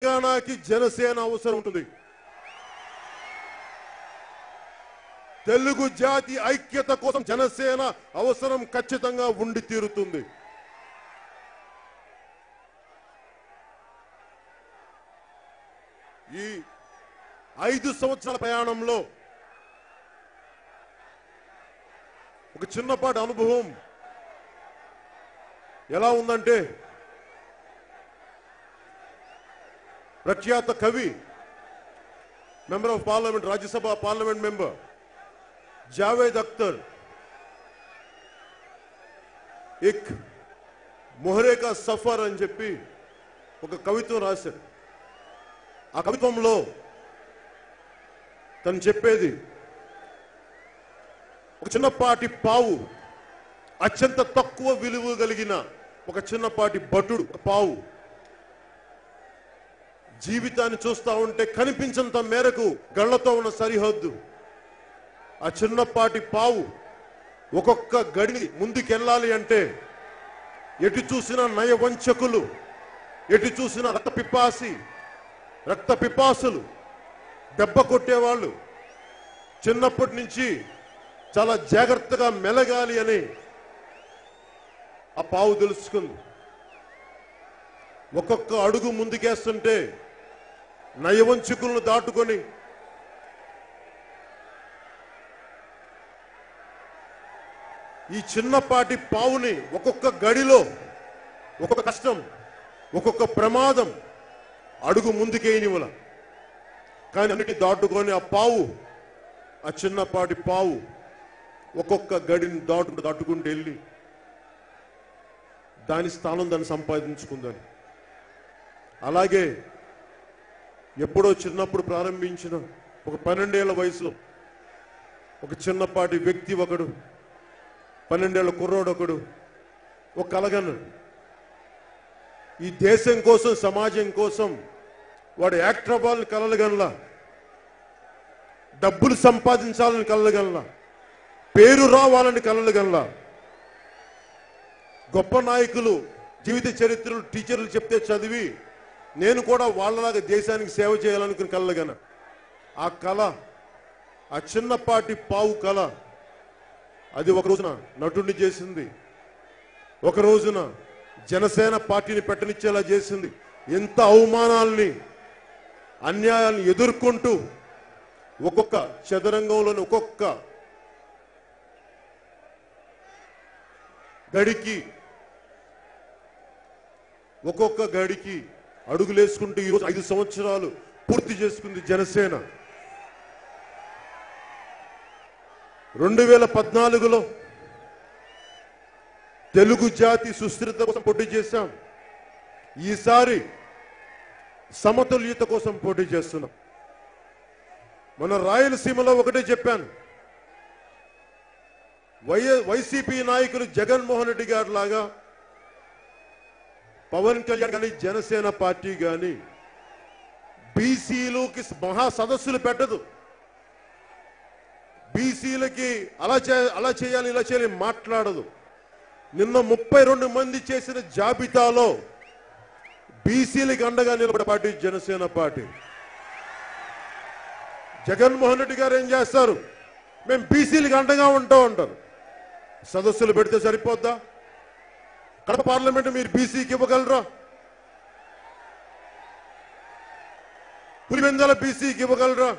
తెలంగాణకి జనసేన అవసరం ఉంటుంది. తెలుగు జాతి ఐక్యత కోసం జనసేన అవసరం ఖచ్చితంగా ఉండి తీరుతుంది. ఈ 5 సంవత్సరాల ప్రయాణంలో ఒక చిన్నపాటి అనుభవం ఎలా ఉందంటే, ప్రఖ్యాత కవి, member of parliament, Rajya Sabha parliament member Javed Akhtar ఎక్ మొహరే కా సఫర్ అని చెప్పి ఒక కవిత్వం రాశారు. ఆ కవిత్వంలో తను చెప్పేది, ఒక చిన్నపాటి పావు, అత్యంత తక్కువ విలువ కలిగిన ఒక చిన్నపాటి భటుడు, పావు జీవితాన్ని చూస్తా ఉంటే కనిపించంత మేరకు గళ్లతో ఉన్న సరిహద్దు. ఆ చిన్నపాటి పావు ఒక్కొక్క గడి ముందుకెళ్ళాలి అంటే ఎటు చూసిన నయవంచకులు, ఎటు చూసిన రక్త పిపాసులు, దెబ్బ కొట్టేవాళ్ళు చిన్నప్పటి నుంచి చాలా జాగ్రత్తగా మెలగాలి అని ఆ పావు తెలుసుకుంది. ఒక్కొక్క అడుగు ముందుకేస్తుంటే నయవంచకులను దాటుకొని ఈ చిన్నపాటి పావుని ఒక్కొక్క గడిలో ఒక్కొక్క కష్టం, ఒక్కొక్క ప్రమాదం అడుగు ముందుకేయనివ్వల. కానీ అన్నిటి దాటుకొని ఆ చిన్నపాటి పావు ఒక్కొక్క గడిని దాటుకుంటూ వెళ్ళి దాని స్థానం దాన్ని సంపాదించుకుందని. అలాగే ఎప్పుడో చిన్నప్పుడు ప్రారంభించిన ఒక 12 ఏళ్ల వయసులో ఒక చిన్నపాటి వ్యక్తి ఒకడు, 12 ఏళ్ల కుర్రోడు ఒకడు ఒక కలగన్నాడు. ఈ దేశం కోసం, సమాజం కోసం వాడు యాక్టర్ అవ్వాలని కలలుగనలా, డబ్బులు సంపాదించాలని కలలుగనలా, పేరు రావాలని కలలుగనలా. గొప్ప నాయకులు జీవిత చరిత్రలు టీచర్లు చెప్తే చదివి నేను కూడా వాళ్ళలాగా దేశానికి సేవ చేయాలనుకుని కలలుగన. ఆ కళ, ఆ చిన్నపాటి పావు కళ, అది ఒక రోజున నటుడిని చేసింది, ఒక రోజున జనసేన పార్టీని పెట్టనిచ్చేలా చేసింది. ఎంత అవమానాల్ని, అన్యాయాలను ఎదుర్కొంటూ ఒక్కొక్క చదరంగంలోని ఒక్కొక్క గడికి అడుగులేసుకుంటూ ఈరోజు 5 సంవత్సరాలు పూర్తి చేసుకుంది జనసేన. 2014లో తెలుగు జాతి సుస్థిరత కోసం పోటీ చేశాం. ఈసారి సమతుల్యత కోసం పోటీ చేస్తున్నాం. మన రాయలసీమలో ఒకటే చెప్పాను, వైసీపీ నాయకులు జగన్మోహన్ రెడ్డి గారి లాగా పవన్ కళ్యాణ్ కానీ, జనసేన పార్టీ కానీ బీసీలకి మహా సదస్సులు పెట్టదు. బీసీలకి అలా చేయాలి, ఇలా చేయాలి మాట్లాడదు. నిన్న 32 మంది చేసిన జాబితాలో బీసీలకి అండగా నిలబడే పార్టీ జనసేన పార్టీ. జగన్మోహన్ రెడ్డి గారు ఏం చేస్తారు, మేము బీసీలకి అండగా ఉంటాం అంటారు. సదస్సులు పెడితే సరిపోద్దా? కడప పార్లమెంట్ మీరు బీసీకి ఇవ్వగలరా? పులివెందుల బీసీకి ఇవ్వగలరా?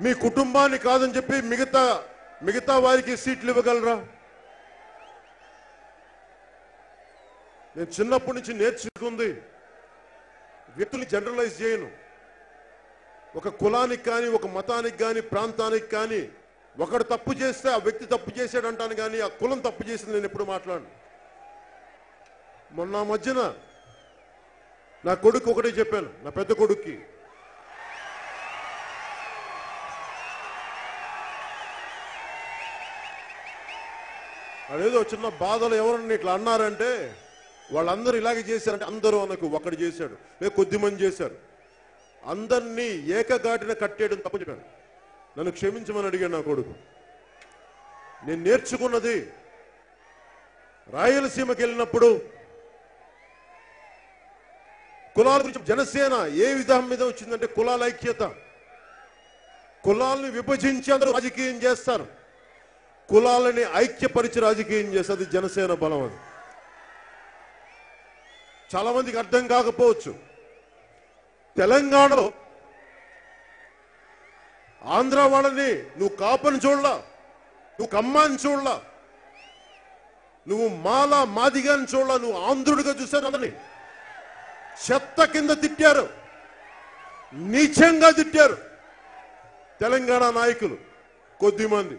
మీ కుటుంబాన్ని కాదని చెప్పి మిగతా వారికి సీట్లు ఇవ్వగలరా? నేను చిన్నప్పటి నుంచి నేర్చుకుంది, వ్యక్తుల్ని జనరలైజ్ చేయను. ఒక కులానికి కానీ, ఒక మతానికి కానీ, ప్రాంతానికి కానీ ఒకడు తప్పు చేస్తే ఆ వ్యక్తి తప్పు చేశాడు అంటాను, కానీ ఆ కులం తప్పు చేసింది నేను ఎప్పుడు మాట్లాడను. మొన్న మధ్యన నా కొడుకు ఒకటే చెప్పాను, నా పెద్ద కొడుక్కి, అదేదో చిన్న బాధలు ఎవరన్నా ఇట్లా అన్నారంటే వాళ్ళందరూ ఇలాగే చేశారంటే, అందరూ అనకు, ఒకడు చేశాడు లేదా కొద్దిమంది చేశారు, అందరినీ ఏకగాటిన కట్టేయడం తప్పు చెప్పాను. నన్ను క్షమించమని అడిగాడు నా కొడుకు. నేను నేర్చుకున్నది, రాయలసీమకి వెళ్ళినప్పుడు కులాల గురించి జనసేన ఏ విధానం మీద వచ్చిందంటే కులాల ఐక్యత. కులాలను విభజించి అందరూ రాజకీయం చేస్తారు, కులాలని ఐక్యపరిచి రాజకీయం చేస్తారు. అది జనసేన బలం. అది చాలా మందికి అర్థం కాకపోవచ్చు. తెలంగాణలో ఆంధ్ర వాళ్ళని నువ్వు కాపని చూడలా, నువ్వు కమ్మాని చూడలా, నువ్వు మాలా మాదిగాని చూడలా, నువ్వు ఆంధ్రుడిగా చూశారు. అందరినీ చెత్త కింద తిట్టారు, నీచంగా తిట్టారు తెలంగాణ నాయకులు కొద్దిమంది.